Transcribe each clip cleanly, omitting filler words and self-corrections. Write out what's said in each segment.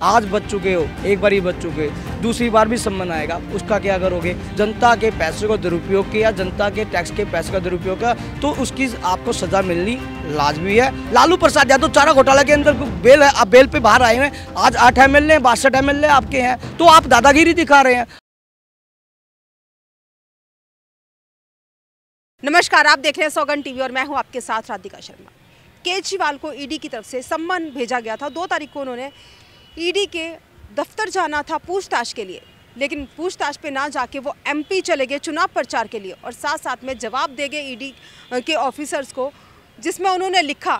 आज बच चुके हो, एक बार ही बच चुके, दूसरी बार भी सम्मान आएगा, उसका क्या करोगे? जनता के पैसे को दुरुपयोग किया, जनता के टैक्स के पैसे का दुरुपयोग किया, तो उसकी आपको सजा मिलनी लाजमी है। लालू प्रसाद यादव चारा घोटाला के अंदर बेल है, आप बेल पे बाहर आए हैं, आज 8 MLA 62 MLA आपके हैं, तो आप दादागिरी दिखा रहे हैं। नमस्कार, आप देख रहे हैं सौगंध टीवी और मैं हूं आपके साथ राधिका शर्मा। केजरीवाल को ईडी की तरफ से सम्मन भेजा गया था। 2 तारीख को उन्होंने ईडी के दफ्तर जाना था पूछताछ के लिए, लेकिन पूछताछ पे ना जाके वो MP चले गए चुनाव प्रचार के लिए और साथ साथ में जवाब दे गए ईडी के ऑफिसर्स को, जिसमें उन्होंने लिखा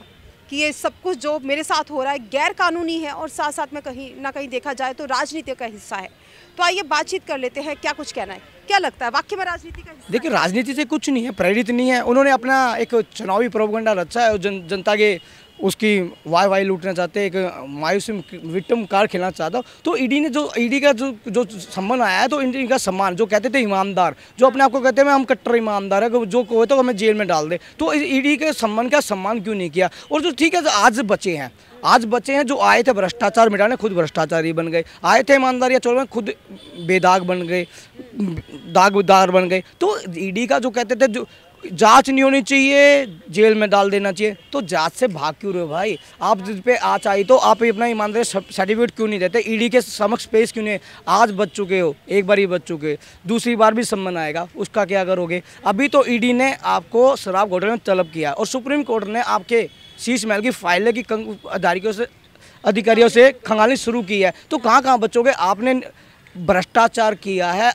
कि ये सब कुछ जो मेरे साथ हो रहा है गैर कानूनी है और साथ साथ में कहीं ना कहीं देखा जाए तो राजनीति का हिस्सा है। तो आइए बातचीत कर लेते हैं, क्या कुछ कहना है, क्या लगता है वाकई में राजनीति का हिस्सा? देखिए, राजनीति से कुछ नहीं है, प्रेरित नहीं है। उन्होंने अपना एक चुनावी प्रोपेगेंडा रचा है और जनता के उसकी वाई लूटना चाहते हैं, एक मायूसी विक्टिम कार्ड खेलना चाहता। तो ईडी का जो सम्मान आया है, तो ईडी का सम्मान जो कहते थे ईमानदार, जो अपने आप को कहते हैं हम कट्टर ईमानदार है, जो कोई तो हमें जेल में डाल दे, तो ईडी के सम्मान का सम्मान क्यों नहीं किया? और जो ठीक है, आज बचे हैं जो आए थे भ्रष्टाचार मिटाने, खुद भ्रष्टाचारी बन गए, आए थे ईमानदारी चोर में, खुद बेदाग बन गए, दागदार बन गए। तो ईडी का जो कहते थे जो जांच नहीं होनी चाहिए, जेल में डाल देना चाहिए, तो जांच से भाग क्यों रहे हो भाई? आप जिस पे आज आई तो आप अपना ईमानदारी सर्टिफिकेट क्यों नहीं देते? ईडी के समक्ष पेश क्यों नहीं? आज बच चुके हो, एक बार ही बच चुके, दूसरी बार भी सम्मान आएगा, उसका क्या करोगे? अभी तो ईडी ने आपको शराब घोटाले में तलब किया और सुप्रीम कोर्ट ने आपके शीश महल की फाइलें की अधिकारियों से खंगालनी शुरू की है। तो कहाँ बचोगे? आपने भ्रष्टाचार किया है,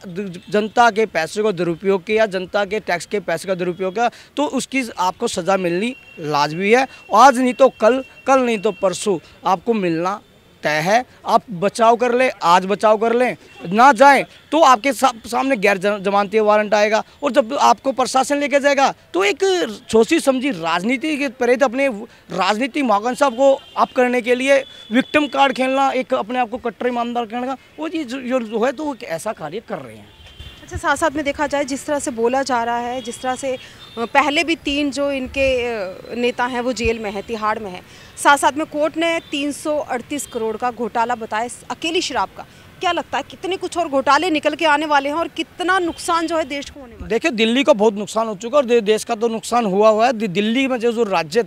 जनता के पैसे को दुरुपयोग किया, जनता के टैक्स के पैसे का दुरुपयोग किया, तो उसकी आपको सज़ा मिलनी लाजमी है। आज नहीं तो कल नहीं तो परसों आपको मिलना तय है। आप बचाव कर ले, आज बचाव कर लें, ना जाएं तो आपके सामने गैर जमानती वारंट आएगा और जब आपको प्रशासन लेके जाएगा तो एक सोची समझी राजनीति के प्रेरित अपने राजनीति मौकन साहब को अप करने के लिए विक्टिम कार्ड खेलना, एक अपने आप को कट्टर ईमानदार करने का, वो चीज़ जो है तो वो ऐसा कार्य कर रहे हैं। अच्छा, साथ साथ में देखा जाए जिस तरह से बोला जा रहा है, जिस तरह से पहले भी 3 जो इनके नेता हैं वो जेल में है, तिहाड़ में है, साथ साथ में कोर्ट ने 338 करोड़ का घोटाला बताया अकेली शराब का। क्या लगता है कितने कुछ और घोटाले निकल के आने वाले हैं और कितना नुकसान जो है देश को होने वाला है? देखिए, दिल्ली को बहुत नुकसान हो चुका है और देश का तो नुकसान हुआ है। दिल्ली में जो राज्य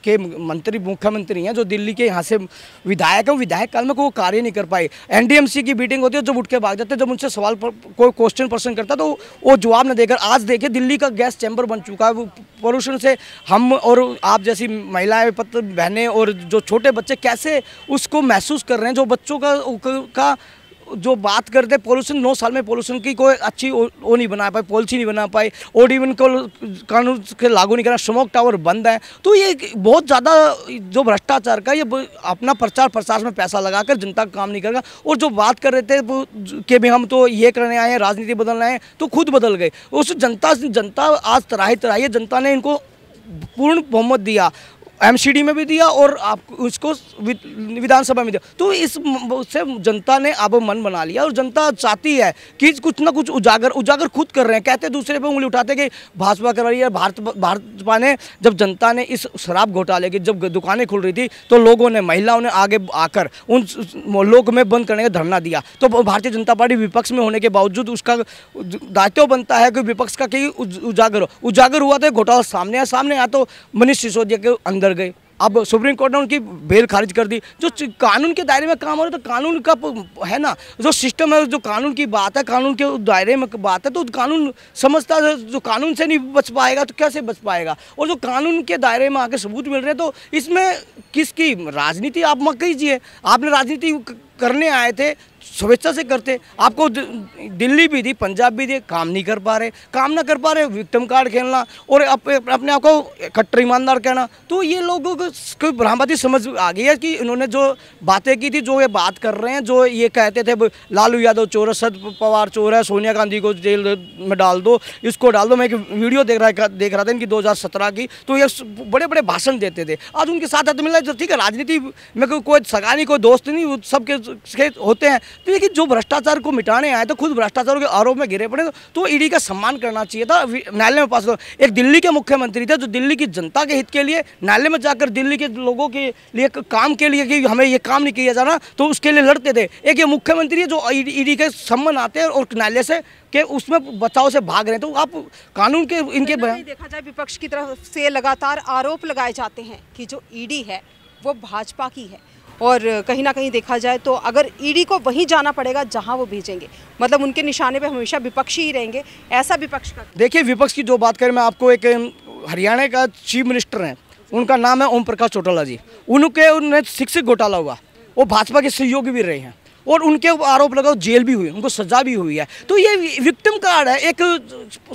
के मंत्री मुख्यमंत्री हैं, जो दिल्ली के यहाँ से विधायक हैं, विधायक काल में कोई कार्य नहीं कर पाए। NDMC की मीटिंग होती है, जब उठ के भाग जाते हैं, जब उनसे सवाल कोई क्वेश्चन प्रश्न करता तो वो जवाब न देकर, आज देखिए दिल्ली का गैस चैम्बर बन चुका है। वो पोल्यूशन से हम और आप जैसी महिलाएं, पत्र बहनें और जो छोटे बच्चे कैसे उसको महसूस कर रहे हैं। जो बच्चों का जो बात करते पोल्यूशन, 9 साल में पोल्यूशन की कोई अच्छी वो नहीं बना पाए, पॉलिसी नहीं बना पाए, OD1 को कानून के लागू नहीं करना, स्मोक टावर बंद है। तो ये बहुत ज़्यादा जो भ्रष्टाचार का, ये अपना प्रचार प्रसार में पैसा लगाकर जनता का काम नहीं करेगा। और जो बात कर रहे थे कि भी हम तो ये करने आए हैं, राजनीति बदलना है, तो खुद बदल गए। उस जनता आज तराही जनता ने इनको पूर्ण बहुमत दिया, MCD में भी दिया और आप उसको विधानसभा में दिया। तो इससे जनता ने अब मन बना लिया और जनता चाहती है कि कुछ ना कुछ उजागर खुद कर रहे हैं। कहते दूसरे पे उंगली उठाते कि भाजपा कर रही है। भाजपा ने जब जनता ने इस शराब घोटाले की जब दुकानें खुल रही थी तो लोगों ने, महिलाओं ने आगे आकर उन लोग में बंद करने का धरना दिया। तो भारतीय जनता पार्टी विपक्ष में होने के बावजूद उसका दायित्व बनता है कि विपक्ष का कहीं उजागर हुआ तो घोटाला सामने आया तो मनीष सिसोदिया के अंदर गए। अब सुप्रीम कोर्ट ने उनकी बेल खारिज कर दी। जो कानून के दायरे में काम हो रहा है, तो कानून का है ना, जो सिस्टम है, जो कानून की बात है, कानून के दायरे में बात है, तो कानून समझता है। जो कानून से नहीं बच पाएगा तो कैसे बच पाएगा? और जो कानून के दायरे में आकर सबूत मिल रहे हैं, तो इसमें किसकी राजनीति? आप मत कीजिए। आपने राजनीति करने आए थे, स्वेच्छा से करते। आपको दिल्ली भी दी, पंजाब भी दी, काम नहीं कर पा रहे, विक्टिम कार्ड खेलना और अपने आप को कट्टर ईमानदार कहना। तो ये लोगों को भ्रांति समझ आ गई है कि इन्होंने जो बातें की थी, जो ये बात कर रहे हैं, जो ये कहते थे लालू यादव चोर है, शरद पवार चोर है, सोनिया गांधी को जेल में डाल दो, इसको डाल दो। मैं एक वीडियो देख रहा था इनकी 2017 की, तो ये बड़े बड़े भाषण देते थे। आज उनके साथ मिला, ठीक है, राजनीति में कोई सगा नहीं, कोई दोस्त नहीं, सबके होते हैं। तो देखिए जो भ्रष्टाचार को मिटाने आए तो खुद भ्रष्टाचार के आरोप में घिरे पड़े, तो ईडी का सम्मान करना चाहिए था, न्यायालय में पास। एक दिल्ली के मुख्यमंत्री थे जो दिल्ली की जनता के हित के लिए न्यायालय में जाकर दिल्ली के लोगों के लिए काम के लिए कि हमें ये काम नहीं किया जाना तो उसके लिए लड़ते थे। एक ये मुख्यमंत्री है जो ईडी के सम्मान आते हैं और न्यायालय से कि उसमें बचाव से भाग रहे हैं। तो आप कानून के इनके देखा जाए विपक्ष की तरफ से लगातार आरोप लगाए जाते हैं कि जो ईडी है वो भाजपा की है, और कहीं ना कहीं देखा जाए तो अगर ईडी को वहीं जाना पड़ेगा जहां वो भेजेंगे, मतलब उनके निशाने पे हमेशा विपक्षी ही रहेंगे, ऐसा विपक्ष का। देखिए विपक्ष की जो बात करें, मैं आपको एक हरियाणा का चीफ मिनिस्टर हैं, उनका नाम है ओम प्रकाश चौटाला जी, उन्हें शिक्षक घोटाला हुआ, वो भाजपा के सहयोगी भी रहे हैं और उनके आरोप लगाओ जेल भी हुई, उनको सजा भी हुई है। तो ये विक्टिम कार्ड है, एक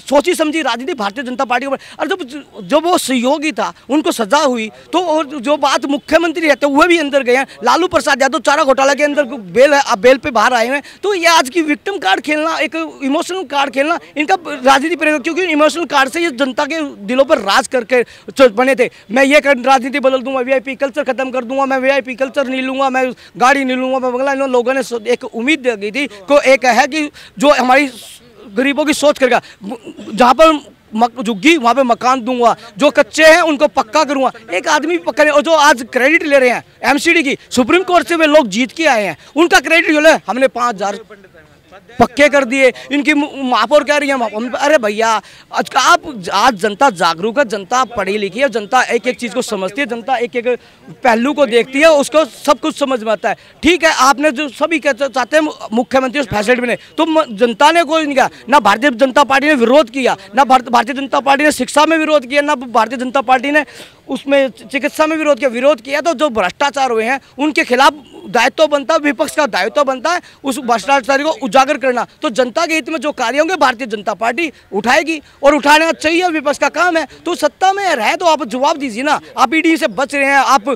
सोची समझी राजनीति भारतीय जनता पार्टी के ऊपर। और जब वो सहयोगी था उनको सजा हुई, तो और जो बात मुख्यमंत्री रहते वह भी अंदर गए हैं। लालू प्रसाद यादव चारा घोटाला के अंदर बेल है, अब बेल पे बाहर आए हैं। तो ये आज की विक्टिम कार्ड खेलना, एक इमोशनल कार्ड खेलना इनका राजनीति प्रेरक, क्योंकि इमोशनल कार्ड से ये जनता के दिलों पर राज करके बने थे। मैं ये राजनीति बदल दूंगा, वीआईपी कल्चर खत्म कर दूंगा, मैं वीआईपी कल्चर नहीं लूंगा, मैं गाड़ी नहीं लूंगा, मैं बंगला। लोगों ने एक उम्मीद दे गई थी को एक है कि जो हमारी गरीबों की सोच करेगा, जहां पर झुग्गी वहां पे मकान दूंगा, जो कच्चे हैं उनको पक्का करूंगा। एक आदमी पक्का नहीं। और जो आज क्रेडिट ले रहे हैं एमसीडी की, सुप्रीम कोर्ट से वे लोग जीत के आए हैं, उनका क्रेडिट ले हमने 5,000 पक्के कर दिए। इनकी महापौर कह रही है अरे भैया आज जनता जागरूक है, जनता पढ़ी लिखी है, जनता एक एक चीज़ को समझती है, जनता एक एक पहलू को देखती है, उसको सब कुछ समझ में आता है। ठीक है, आपने जो सभी चाहते हैं मुख्यमंत्री उस फैसिलिटी में, तो जनता ने कोई नहीं किया। ना भारतीय जनता पार्टी ने विरोध किया, ना भारतीय जनता पार्टी ने शिक्षा में विरोध किया, ना भारतीय जनता पार्टी ने उसमें चिकित्सा में विरोध किया। तो जो भ्रष्टाचार हुए हैं उनके खिलाफ दायित्व बनता है, विपक्ष का दायित्व बनता है उस भ्रष्टाचारी को उजागर करना। तो जनता के हित में जो कार्य होंगे भारतीय जनता पार्टी उठाएगी और उठाना चाहिए, विपक्ष का काम है। तो सत्ता में रहे तो आप जवाब दीजिए ना। आप ईडी से बच रहे हैं, आप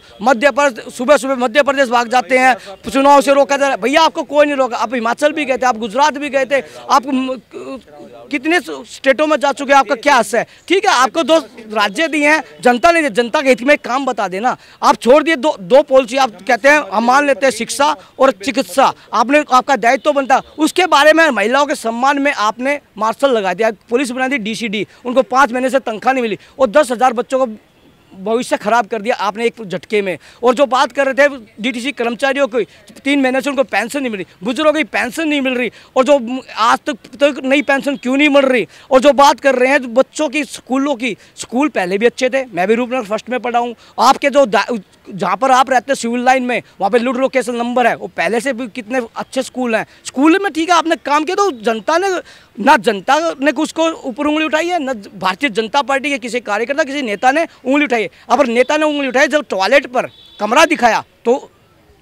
सुबह मध्य प्रदेश भाग जाते हैं, चुनाव से रोका जा रहा है। भैया आपको कोई नहीं रोका। आप हिमाचल भी गए थे, आप गुजरात भी गए थे, आप कितने स्टेटों में जा चुके हैं, आपका क्या हस्सा है? ठीक है, आपको 2 राज्य दिए हैं, जनता ने जनता के हित में काम बता देना। आप छोड़ दिए दो पॉलिसी, आप कहते हैं हम मान लेते हैं शिक्षा और चिकित्सा, आपका दायित्व बनता। उसके बारे में महिलाओं के सम्मान में आपने मार्शल लगा दिया, पुलिस बना दी डीसीडी, उनको 5 महीने से तनख्वाह नहीं मिली और 10,000 बच्चों को भविष्य खराब कर दिया आपने एक झटके में। और जो बात कर रहे थे डीटीसी कर्मचारियों को 3 महीने से उनको पेंशन नहीं मिल रही, बुजुर्गों की पेंशन नहीं मिल रही, और जो आज तक नई पेंशन क्यों नहीं मिल रही। और जो बात कर रहे हैं बच्चों की स्कूलों की, स्कूल पहले भी अच्छे थे, मैं भी रूपनगर फर्स्ट में पढ़ा हूँ। आपके जो जहाँ पर आप रहते हैं सिविल लाइन में, वहाँ पे लूट लोकेशन नंबर है, वो पहले से भी कितने अच्छे स्कूल हैं। स्कूल में ठीक है आपने काम किया, तो जनता ने उसको ऊपर उंगली उठाई है, न भारतीय जनता पार्टी के किसी कार्यकर्ता किसी नेता ने उंगली उठाई है। अगर नेता ने उंगली उठाई जब टॉयलेट पर कमरा दिखाया तो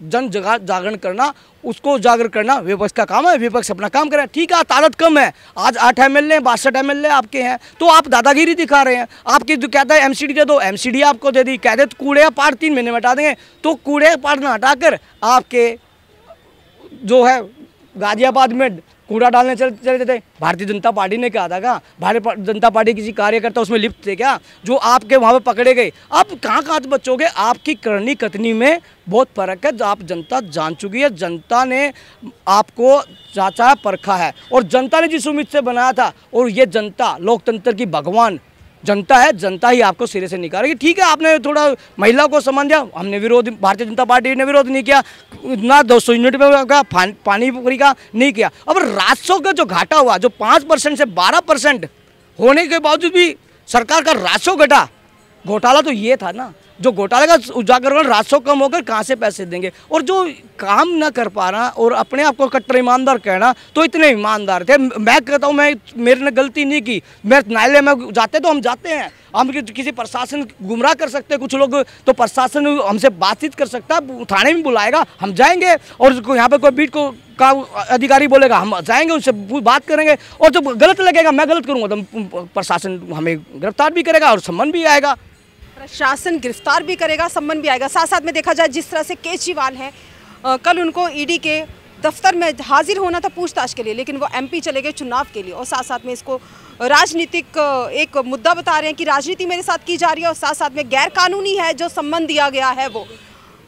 जन जागरण करना, उसको उजागर करना विपक्ष का काम है, विपक्ष अपना काम करे। ठीक है, ताकत कम है, आज 8 MLA 62 MLA आपके हैं, तो आप दादागिरी दिखा रहे हैं। आपकी जो कहता है एमसीडी दे दो, एमसीडी आपको दे दी, कहते तो कूड़े पार 3 महीने में हटा देंगे, तो कूड़े पार ना हटाकर आपके जो है गाजियाबाद में कूड़ा डालने चले थे। भारतीय जनता पार्टी ने कहा था क्या भारतीय जनता पार्टी किसी कार्यकर्ता उसमें लिप्त थे क्या, जो आपके वहाँ पे पकड़े गए? आप कहाँ से बचोगे? आपकी करनी कथनी में बहुत फर्क है। आप जनता जान चुकी है, जनता ने आपको जांचा परखा है, और जनता ने जिस उम्मीद से बनाया था, और ये जनता लोकतंत्र की भगवान जनता है, जनता ही आपको सिरे से निकालेगी। ठीक है, आपने थोड़ा महिला को सम्मान दिया, हमने विरोध, भारतीय जनता पार्टी ने विरोध नहीं किया, ना 200 यूनिट का पानी पूरी का नहीं किया। अब राजस्व का जो घाटा हुआ, जो 5% से 12% होने के बावजूद भी सरकार का राजस्व घटा, घोटाला तो ये था ना, जो घोटाले का उजागर कर राजस्व कम होकर कहाँ से पैसे देंगे। और जो काम न कर पा रहा और अपने आप को कट्टर ईमानदार कहना, तो इतने ईमानदार थे। मैं कहता हूँ मेरे ने गलती नहीं की, मैं न्यायालय में जाते तो हम जाते हैं, हम किसी प्रशासन गुमराह कर सकते हैं, कुछ लोग तो प्रशासन हमसे बातचीत कर सकता है, थाने में बुलाएगा हम जाएंगे, और यहाँ पे कोई बीट को का अधिकारी बोलेगा हम जाएंगे, उनसे बात करेंगे, और जब गलत लगेगा मैं गलत करूँगा तो प्रशासन हमें गिरफ्तार भी करेगा और सम्मान भी आएगा। प्रशासन गिरफ्तार भी करेगा, सम्मान भी आएगा। साथ साथ में देखा जाए जिस तरह से केजरीवाल हैं, कल उनको ईडी के दफ्तर में हाजिर होना था पूछताछ के लिए, लेकिन वो एमपी चले गए चुनाव के लिए, और साथ साथ में इसको राजनीतिक एक मुद्दा बता रहे हैं कि राजनीति मेरे साथ की जा रही है, और साथ साथ में गैर कानूनी है जो सम्मान दिया गया है वो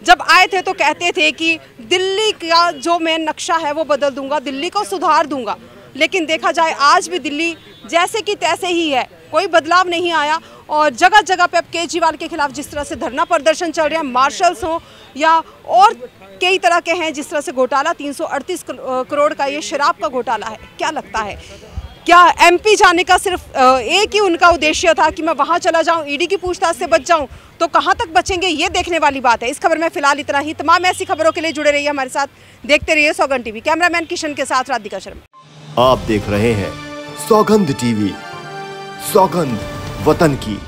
जब आए थे तो कहते थे कि दिल्ली का जो मैं नक्शा है वो बदल दूंगा, दिल्ली को सुधार दूंगा, लेकिन देखा जाए आज भी दिल्ली जैसे कि तैसे ही है, कोई बदलाव नहीं आया। और जगह जगह पे अब केजरीवाल के खिलाफ जिस तरह से धरना प्रदर्शन चल रहे हैं, मार्शल्स हो या और कई तरह के हैं, जिस तरह से घोटाला 338 करोड़ का ये शराब का घोटाला है, क्या लगता है क्या एमपी जाने का सिर्फ एक ही उनका उद्देश्य था कि मैं वहां चला जाऊं, ईडी की पूछताछ से बच जाऊं? तो कहां तक बचेंगे ये देखने वाली बात है। इस खबर में फिलहाल इतना ही। तमाम ऐसी खबरों के लिए जुड़े रहिए हमारे साथ, देखते रहिए सौगंध टीवी। कैमरामैन किशन के साथ राधिका शर्मा। आप देख रहे हैं सौगंध टीवी, सौगंध वतन की।